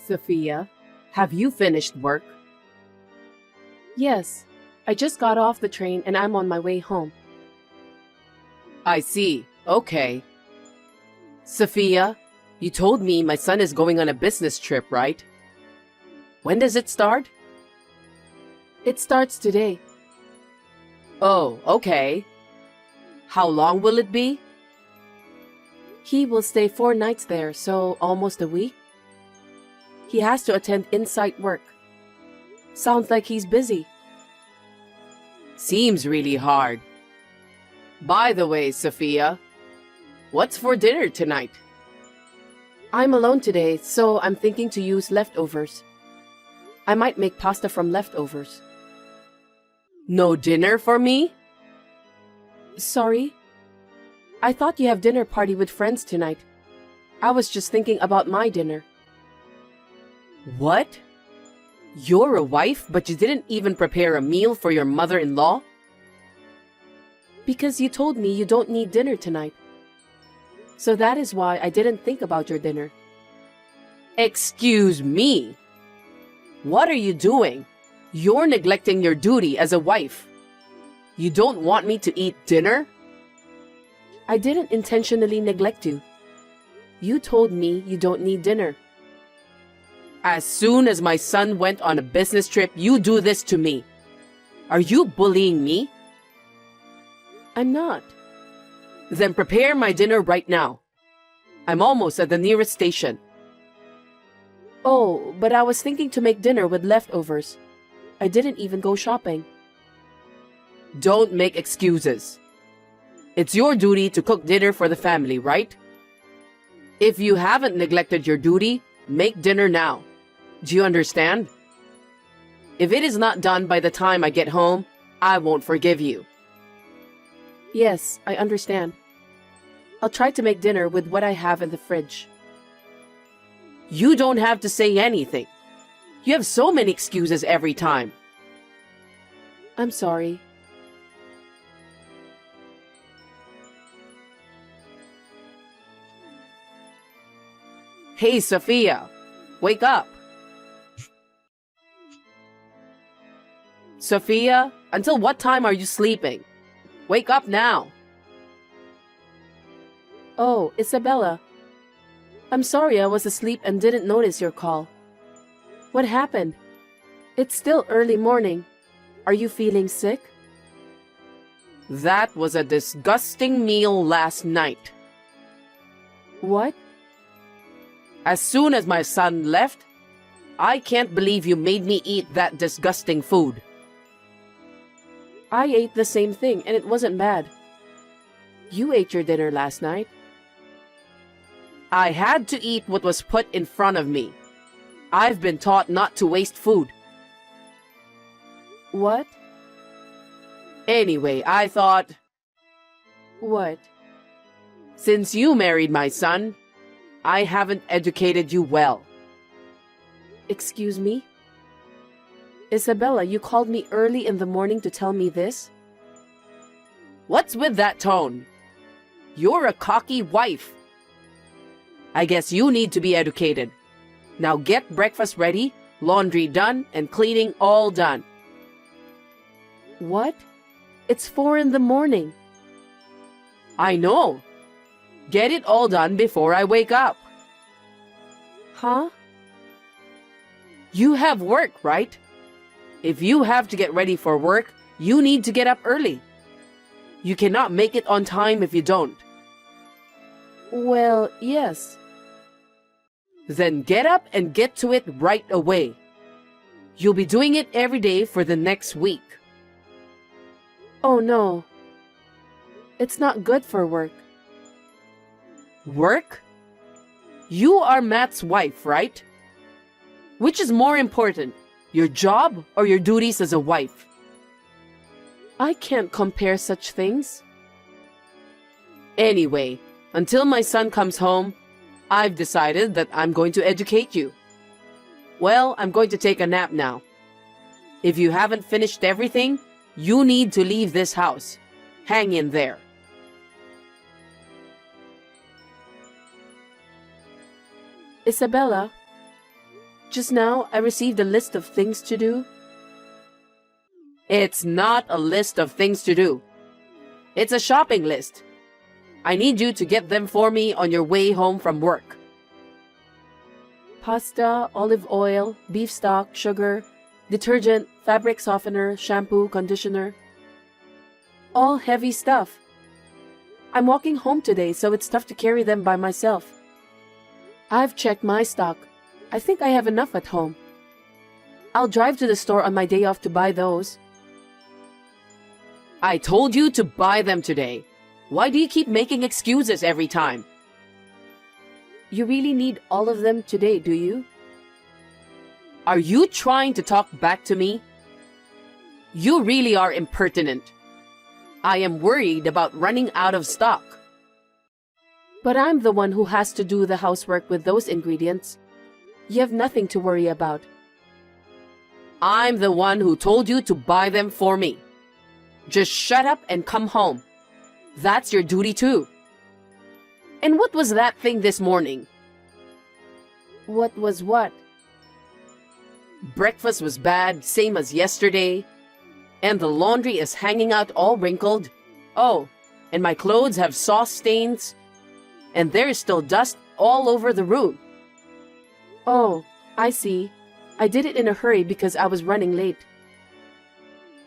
Sophia, have you finished work? Yes, I just got off the train and I'm on my way home. I see. Okay. Sophia, you told me my son is going on a business trip, right? When does it start? It starts today. Oh, okay. How long will it be? He will stay 4 nights there, so almost a week. He has to attend in-site work. Sounds like he's busy. Seems really hard. By the way, Sophia, what's for dinner tonight? I'm alone today, so I'm thinking to use leftovers. I might make pasta from leftovers. No dinner for me? Sorry? I thought you have dinner party with friends tonight. I was just thinking about my dinner. What? You're a wife, but you didn't even prepare a meal for your mother-in-law? Because you told me you don't need dinner tonight. So that is why I didn't think about your dinner. Excuse me? What are you doing? You're neglecting your duty as a wife. You don't want me to eat dinner? I didn't intentionally neglect you. You told me you don't need dinner. As soon as my son went on a business trip, you do this to me. Are you bullying me? I'm not. Then prepare my dinner right now. I'm almost at the nearest station. Oh, but I was thinking to make dinner with leftovers. I didn't even go shopping. Don't make excuses. It's your duty to cook dinner for the family, right? If you haven't neglected your duty, make dinner now. Do you understand? If it is not done by the time I get home, I won't forgive you. Yes, I understand. I'll try to make dinner with what I have in the fridge. You don't have to say anything. You have so many excuses every time. I'm sorry. Hey, Sophia, wake up. Sophia, until what time are you sleeping? Wake up now. Oh, Isabella. I'm sorry I was asleep and didn't notice your call. What happened? It's still early morning. Are you feeling sick? That was a disgusting meal last night. What? As soon as my son left, I can't believe you made me eat that disgusting food. I ate the same thing and it wasn't bad. You ate your dinner last night. I had to eat what was put in front of me. I've been taught not to waste food. What? Anyway, I thought, What? since you married my son, I haven't educated you well. Excuse me? Isabella, you called me early in the morning to tell me this? What's with that tone? You're a cocky wife. I guess you need to be educated. Now get breakfast ready, laundry done, and cleaning all done. What? It's 4 in the morning. I know. Get it all done before I wake up. Huh? You have work, right? If you have to get ready for work, you need to get up early. You cannot make it on time if you don't. Well, yes. Then get up and get to it right away. You'll be doing it every day for the next week. Oh no. It's not good for work. Work? You are Matt's wife, right? Which is more important, your job or your duties as a wife? I can't compare such things. Anyway, until my son comes home, I've decided that I'm going to educate you. Well, I'm going to take a nap now. If you haven't finished everything, you need to leave this house. Hang in there. Isabella, Just now, I received a list of things to do. It's not a list of things to do. It's a shopping list. I need you to get them for me on your way home from work. Pasta, olive oil, beef stock, sugar, detergent, fabric softener, shampoo, conditioner. All heavy stuff. I'm walking home today, so it's tough to carry them by myself. I've checked my stock. I think I have enough at home. I'll drive to the store on my day off to buy those. I told you to buy them today. Why do you keep making excuses every time? You really need all of them today, do you? Are you trying to talk back to me? You really are impertinent. I am worried about running out of stock. But I'm the one who has to do the housework with those ingredients. You have nothing to worry about. I'm the one who told you to buy them for me. Just shut up and come home. That's your duty too. And what was that thing this morning? What was what? Breakfast was bad, same as yesterday. And the laundry is hanging out all wrinkled. Oh, and my clothes have sauce stains. And there is still dust all over the room. Oh, I see. I did it in a hurry because I was running late.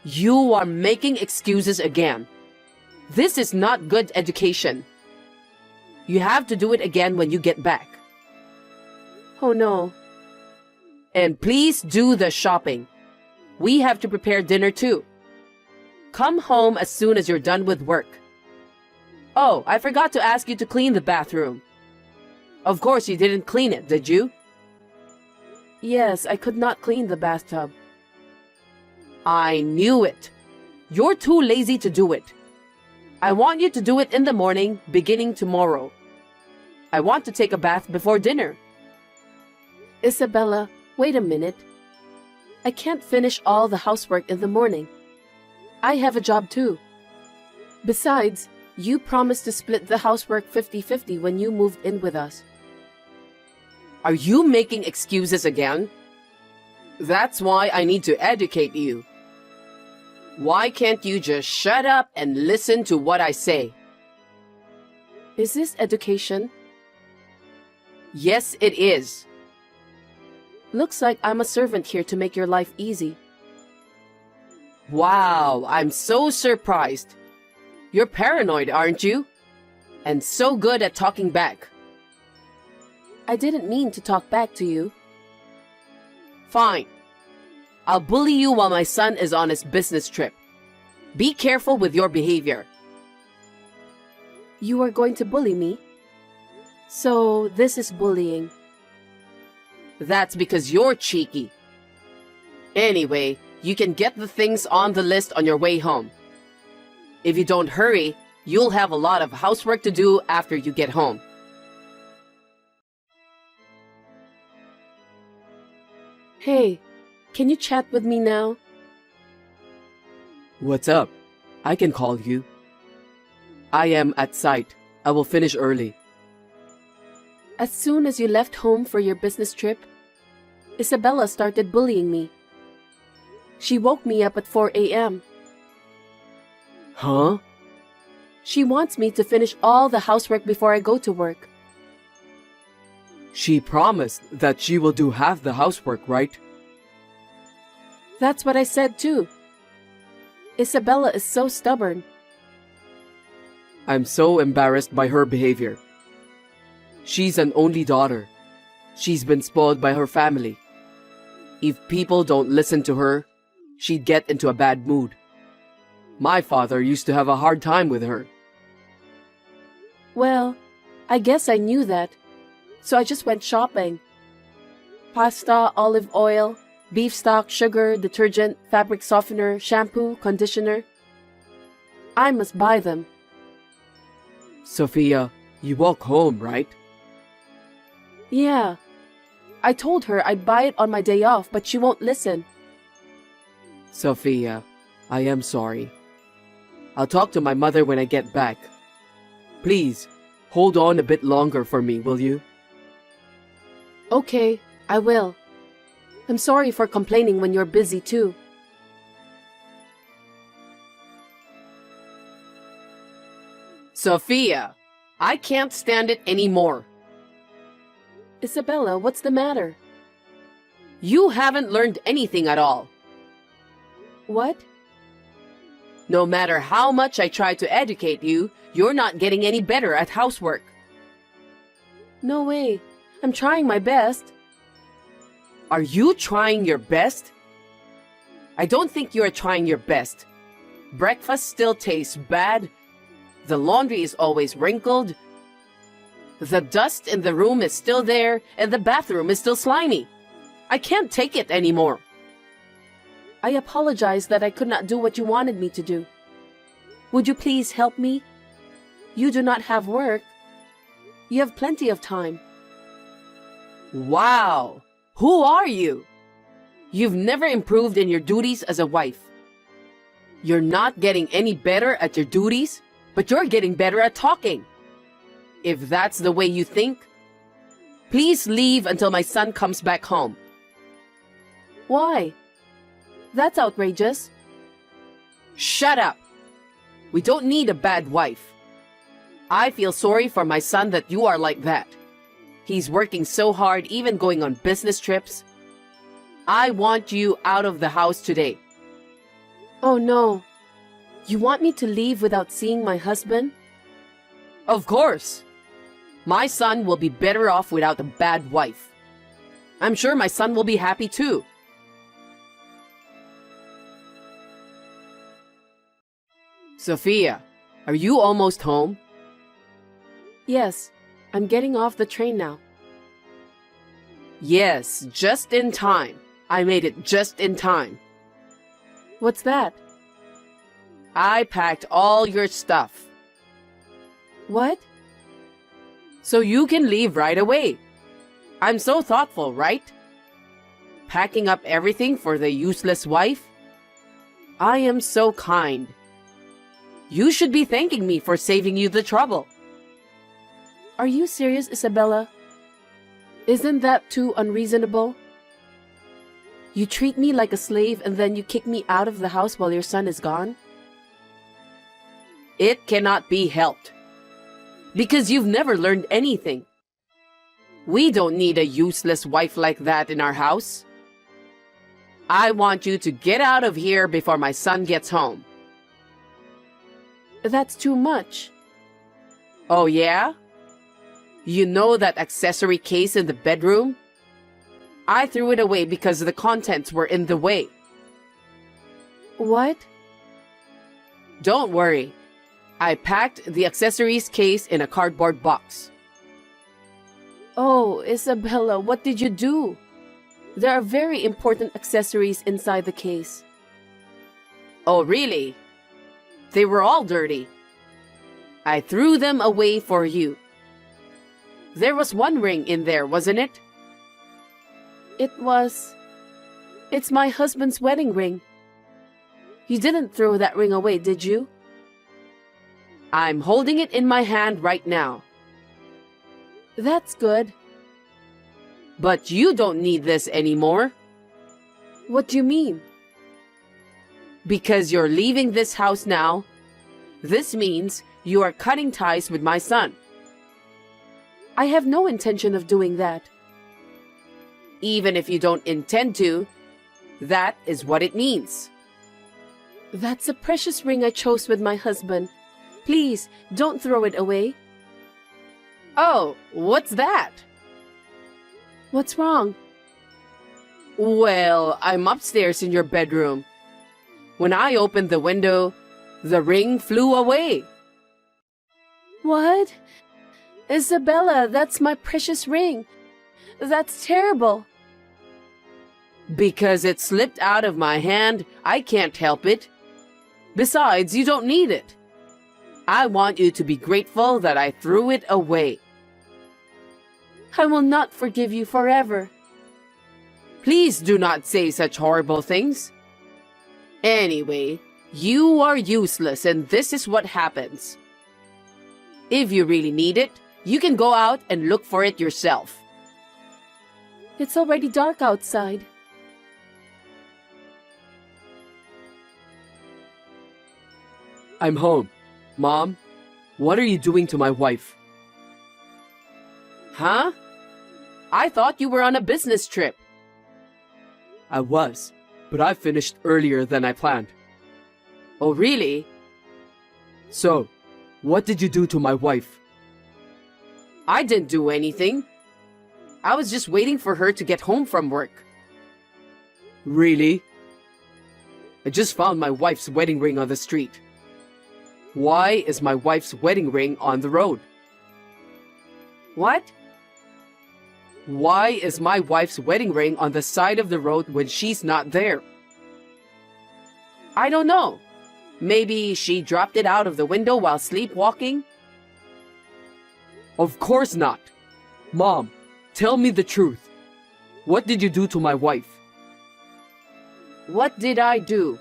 You are making excuses again. This is not good education. You have to do it again when you get back. Oh no. And please do the shopping. We have to prepare dinner too. Come home as soon as you're done with work. Oh, I forgot to ask you to clean the bathroom. Of course you didn't clean it, did you? Yes, I could not clean the bathtub. I knew it. You're too lazy to do it. I want you to do it in the morning, beginning tomorrow. I want to take a bath before dinner. Isabella, wait a minute. I can't finish all the housework in the morning. I have a job too. Besides, you promised to split the housework 50-50 when you moved in with us. Are you making excuses again? That's why I need to educate you. Why can't you just shut up and listen to what I say? Is this education? Yes, it is. Looks like I'm a servant here to make your life easy. Wow, I'm so surprised. You're paranoid, aren't you? And so good at talking back. I didn't mean to talk back to you. Fine. I'll bully you while my son is on his business trip. Be careful with your behavior. You are going to bully me? So, this is bullying. That's because you're cheeky. Anyway, you can get the things on the list on your way home. If you don't hurry, you'll have a lot of housework to do after you get home. Hey, can you chat with me now? What's up? I can call you. I am at site. I will finish early. As soon as you left home for your business trip, Isabella started bullying me. She woke me up at 4 a.m. Huh? She wants me to finish all the housework before I go to work. She promised that she will do half the housework, right? That's what I said too. Isabella is so stubborn. I'm so embarrassed by her behavior. She's an only daughter. She's been spoiled by her family. If people don't listen to her, she'd get into a bad mood. My father used to have a hard time with her. Well, I guess I knew that. So I just went shopping. Pasta, olive oil, beef stock, sugar, detergent, fabric softener, shampoo, conditioner. I must buy them. Sophia, you walk home, right? Yeah. I told her I'd buy it on my day off, but she won't listen. Sophia, I am sorry. I'll talk to my mother when I get back. Please, hold on a bit longer for me, will you? Okay, I will. I'm sorry for complaining when you're busy too. Sophia, I can't stand it anymore. Isabella, what's the matter? You haven't learned anything at all. What? No matter how much I try to educate you, you're not getting any better at housework. No way. I'm trying my best. Are you trying your best? I don't think you're trying your best. Breakfast still tastes bad. The laundry is always wrinkled. The dust in the room is still there, and the bathroom is still slimy. I can't take it anymore. I apologize that I could not do what you wanted me to do. Would you please help me? You do not have work. You have plenty of time. Wow! Who are you? You've never improved in your duties as a wife. You're not getting any better at your duties, but you're getting better at talking. If that's the way you think, please leave until my son comes back home. Why? That's outrageous. Shut up! We don't need a bad wife. I feel sorry for my son that you are like that. He's working so hard, even going on business trips. I want you out of the house today. Oh no. You want me to leave without seeing my husband? Of course. My son will be better off without a bad wife. I'm sure my son will be happy too. Sophia, are you almost home? Yes. I'm getting off the train now. Yes, just in time. I made it just in time. What's that? I packed all your stuff. What? So you can leave right away. I'm so thoughtful, right? Packing up everything for the useless wife? I am so kind. You should be thanking me for saving you the trouble. Are you serious, Isabella? Isn't that too unreasonable? You treat me like a slave and then you kick me out of the house while your son is gone? It cannot be helped. Because you've never learned anything. We don't need a useless wife like that in our house. I want you to get out of here before my son gets home. That's too much. Oh yeah? You know that accessory case in the bedroom? I threw it away because the contents were in the way. What? Don't worry. I packed the accessories case in a cardboard box. Oh, Isabella, what did you do? There are very important accessories inside the case. Oh, really? They were all dirty. I threw them away for you. There was one ring in there, wasn't it? It's my husband's wedding ring. You didn't throw that ring away, did you? I'm holding it in my hand right now. That's good. But you don't need this anymore. What do you mean? Because you're leaving this house now. This means you are cutting ties with my son. I have no intention of doing that. Even if you don't intend to, that is what it means. That's a precious ring I chose with my husband. Please, don't throw it away. Oh, what's that? What's wrong? Well, I'm upstairs in your bedroom. When I opened the window, the ring flew away. What? Isabella, that's my precious ring. That's terrible. Because it slipped out of my hand, I can't help it. Besides, you don't need it. I want you to be grateful that I threw it away. I will not forgive you forever. Please do not say such horrible things. Anyway, you are useless and this is what happens. If you really need it, you can go out and look for it yourself. It's already dark outside. I'm home. Mom, what are you doing to my wife? Huh? I thought you were on a business trip. I was, but I finished earlier than I planned. Oh, really? So, what did you do to my wife? I didn't do anything. I was just waiting for her to get home from work. Really? I just found my wife's wedding ring on the street. Why is my wife's wedding ring on the road? What? Why is my wife's wedding ring on the side of the road when she's not there? I don't know. Maybe she dropped it out of the window while sleepwalking? Of course not. Mom, tell me the truth. What did you do to my wife? What did I do?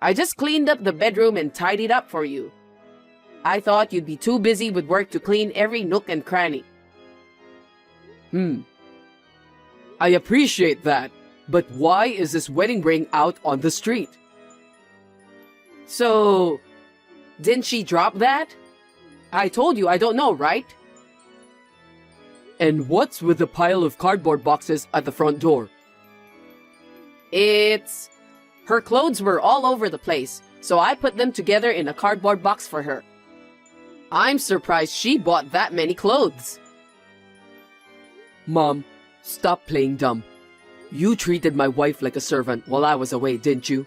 I just cleaned up the bedroom and tidied up for you. I thought you'd be too busy with work to clean every nook and cranny. I appreciate that, but why is this wedding ring out on the street? So, didn't she drop that? I told you I don't know, right? And what's with the pile of cardboard boxes at the front door? Her clothes were all over the place, so I put them together in a cardboard box for her. I'm surprised she bought that many clothes. Mom, stop playing dumb. You treated my wife like a servant while I was away, didn't you?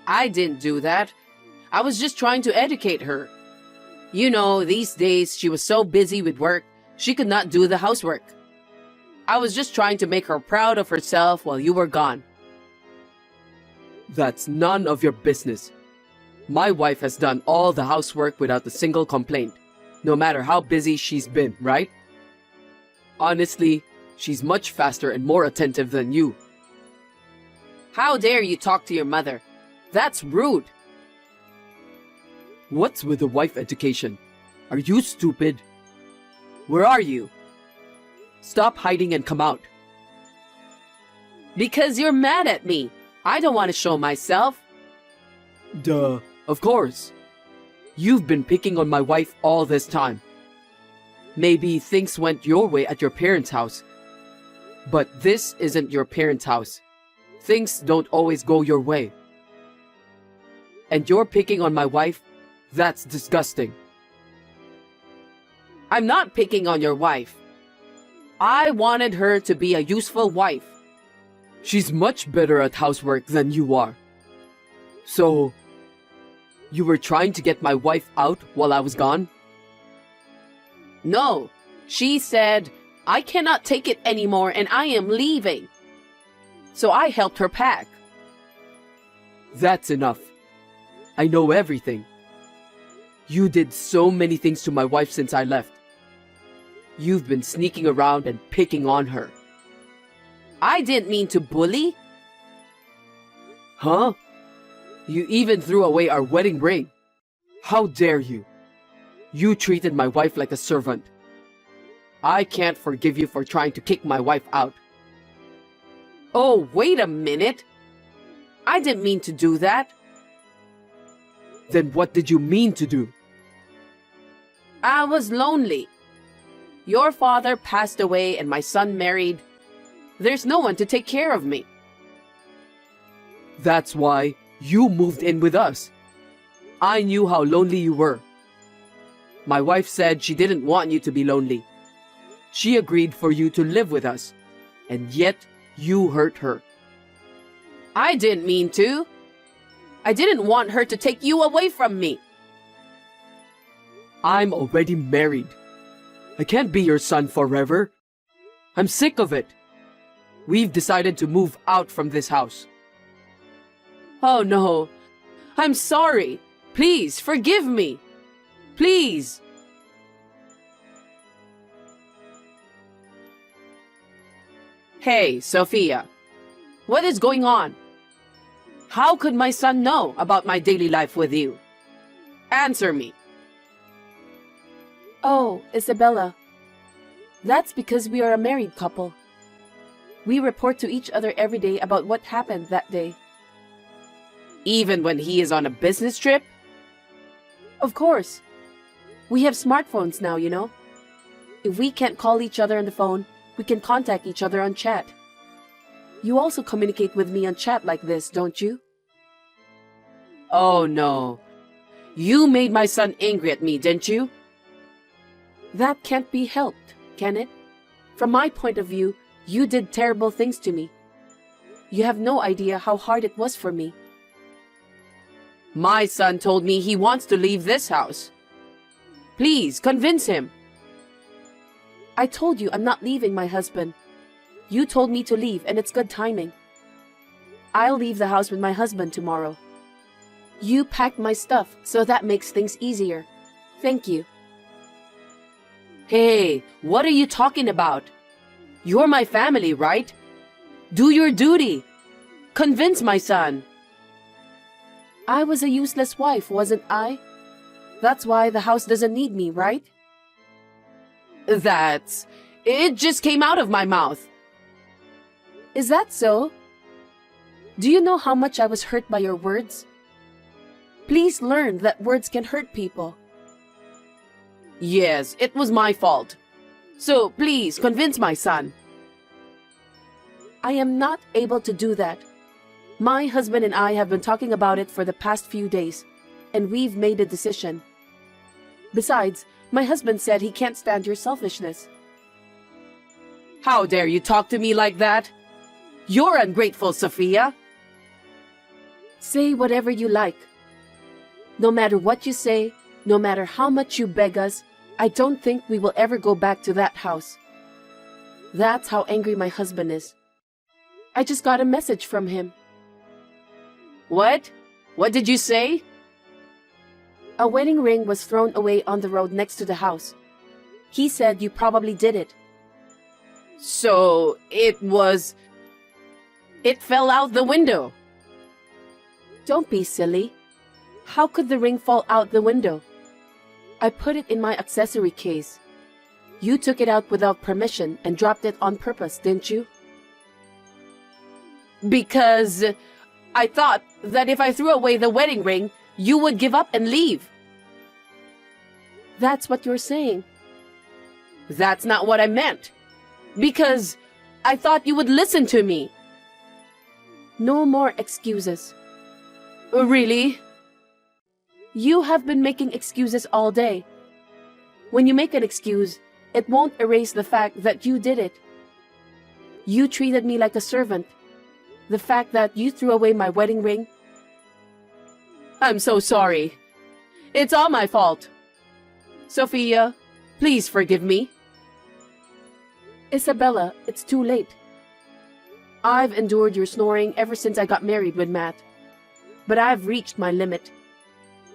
I didn't do that. I was just trying to educate her. You know, these days she was so busy with work, she could not do the housework. I was just trying to make her proud of herself while you were gone. That's none of your business. My wife has done all the housework without a single complaint, no matter how busy she's been, right? Honestly, she's much faster and more attentive than you. How dare you talk to your mother? That's rude. What's with the wife education? Are you stupid? Where are you? Stop hiding and come out. Because you're mad at me. I don't want to show myself. Duh, of course. You've been picking on my wife all this time. Maybe things went your way at your parents' house. But this isn't your parents' house. Things don't always go your way. And you're picking on my wife? That's disgusting. I'm not picking on your wife. I wanted her to be a useful wife. She's much better at housework than you are. So, you were trying to get my wife out while I was gone? No, she said, I cannot take it anymore and I am leaving. So I helped her pack. That's enough. I know everything. You did so many things to my wife since I left. You've been sneaking around and picking on her. I didn't mean to bully. Huh? You even threw away our wedding ring. How dare you? You treated my wife like a servant. I can't forgive you for trying to kick my wife out. Oh, wait a minute. I didn't mean to do that. Then what did you mean to do? I was lonely. Your father passed away and my son married. There's no one to take care of me. That's why you moved in with us. I knew how lonely you were. My wife said she didn't want you to be lonely. She agreed for you to live with us, and yet you hurt her. I didn't mean to. I didn't want her to take you away from me. I'm already married. I can't be your son forever. I'm sick of it. We've decided to move out from this house. Oh no. I'm sorry. Please, forgive me. Please. Hey, Sophia. What is going on? How could my son know about my daily life with you? Answer me. Oh, Isabella. That's because we are a married couple. We report to each other every day about what happened that day. Even when he is on a business trip? Of course. We have smartphones now, you know. If we can't call each other on the phone, we can contact each other on chat. You also communicate with me on chat like this, don't you? Oh no. You made my son angry at me, didn't you? That can't be helped, can it? From my point of view, you did terrible things to me. You have no idea how hard it was for me. My son told me he wants to leave this house. Please, convince him. I told you I'm not leaving my husband. You told me to leave, and it's good timing. I'll leave the house with my husband tomorrow. You packed my stuff, so that makes things easier. Thank you. Hey, what are you talking about? You're my family, right? Do your duty. Convince my son. I was a useless wife, wasn't I? That's why the house doesn't need me, right? It just came out of my mouth. Is that so? Do you know how much I was hurt by your words? Please learn that words can hurt people. Yes, it was my fault. So please convince my son. I am not able to do that. My husband and I have been talking about it for the past few days, and we've made a decision. Besides, my husband said he can't stand your selfishness. How dare you talk to me like that? You're ungrateful, Sophia. Say whatever you like. No matter what you say, no matter how much you beg us, I don't think we will ever go back to that house. That's how angry my husband is. I just got a message from him. What? What did you say? A wedding ring was thrown away on the road next to the house. He said you probably did it. So, it fell out the window. Don't be silly. How could the ring fall out the window? I put it in my accessory case. You took it out without permission and dropped it on purpose, didn't you? Because I thought that if I threw away the wedding ring, you would give up and leave. That's what you're saying. That's not what I meant. Because I thought you would listen to me. No more excuses. Really? You have been making excuses all day. When you make an excuse, it won't erase the fact that you did it. You treated me like a servant. The fact that you threw away my wedding ring. I'm so sorry. It's all my fault. Sophia, please forgive me. Isabella, it's too late. I've endured your snoring ever since I got married with Matt. But I've reached my limit.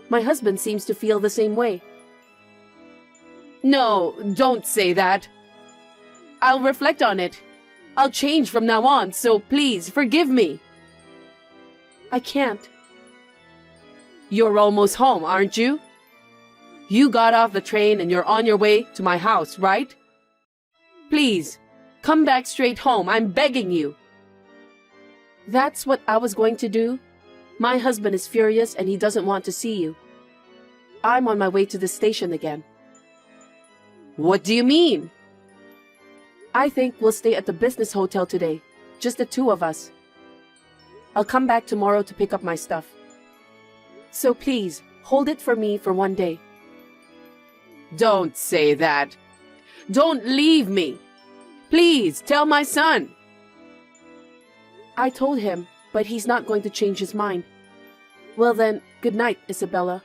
My husband seems to feel the same way. No, don't say that. I'll reflect on it. I'll change from now on, so please forgive me. I can't. You're almost home, aren't you? You got off the train and you're on your way to my house, right? Please, come back straight home. I'm begging you. That's what I was going to do. My husband is furious and he doesn't want to see you. I'm on my way to the station again. What do you mean? I think we'll stay at the business hotel today, just the two of us. I'll come back tomorrow to pick up my stuff. So please, hold it for me for one day. Don't say that. Don't leave me. Please, tell my son. I told him, but he's not going to change his mind. Well then, good night, Isabella.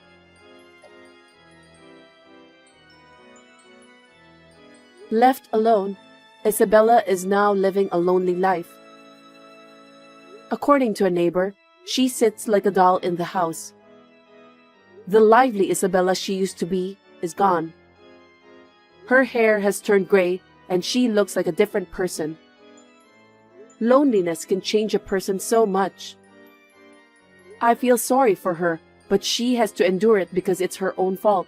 Left alone, Isabella is now living a lonely life. According to a neighbor, she sits like a doll in the house. The lively Isabella she used to be is gone. Her hair has turned gray and she looks like a different person. Loneliness can change a person so much. I feel sorry for her, but she has to endure it because it's her own fault.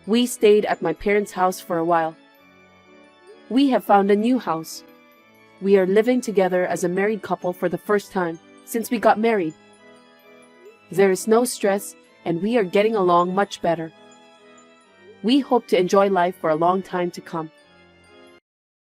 We stayed at my parents' house for a while. We have found a new house. We are living together as a married couple for the first time since we got married. There is no stress, and we are getting along much better. We hope to enjoy life for a long time to come.